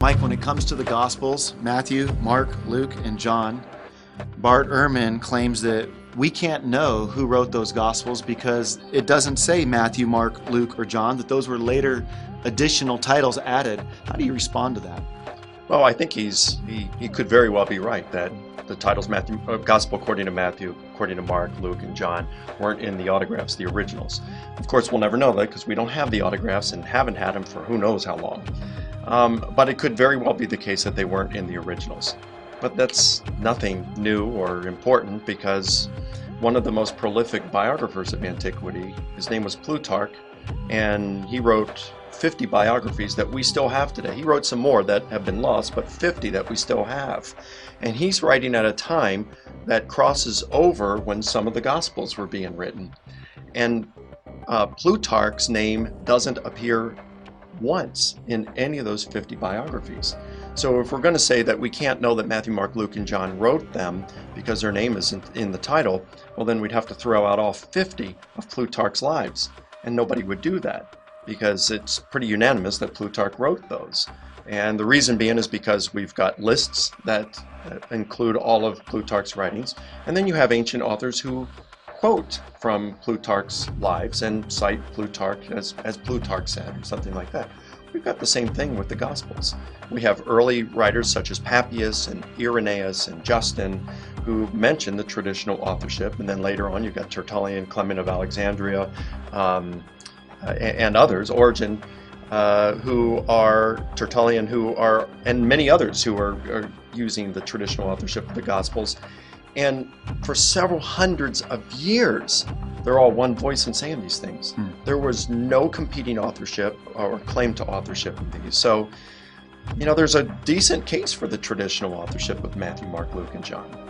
Mike, when it comes to the Gospels, Matthew, Mark, Luke, and John, Bart Ehrman claims that we can't know who wrote those Gospels because it doesn't say Matthew, Mark, Luke, or John, that those were later additional titles added. How do you respond to that? Well, I think he could very well be right that the titles Gospel according to Matthew, according to Mark, Luke, and John weren't in the autographs, the originals. Of course, we'll never know that because we don't have the autographs and haven't had them for who knows how long. But it could very well be the case that they weren't in the originals. But that's nothing new or important because one of the most prolific biographers of antiquity, his name was Plutarch, and he wrote 50 biographies that we still have today. He wrote some more that have been lost, but 50 that we still have. And he's writing at a time that crosses over when some of the Gospels were being written. And Plutarch's name doesn't appear once in any of those 50 biographies. So if we're going to say that we can't know that Matthew, Mark, Luke, and John wrote them because their name isn't in the title, well then we'd have to throw out all 50 of Plutarch's lives. And nobody would do that because it's pretty unanimous that Plutarch wrote those. And the reason being is because we've got lists that include all of Plutarch's writings. And then you have ancient authors who quote from Plutarch's lives and cite Plutarch as Plutarch said or something like that. We've got the same thing with the Gospels. We have early writers such as Papias and Irenaeus and Justin who mention the traditional authorship, and then later on you've got Tertullian, Clement of Alexandria, and others, Origen, and many others who are using the traditional authorship of the Gospels. And for several hundreds of years, they're all one voice in saying these things. There was no competing authorship or claim to authorship of these. So, there's a decent case for the traditional authorship of Matthew, Mark, Luke, and John.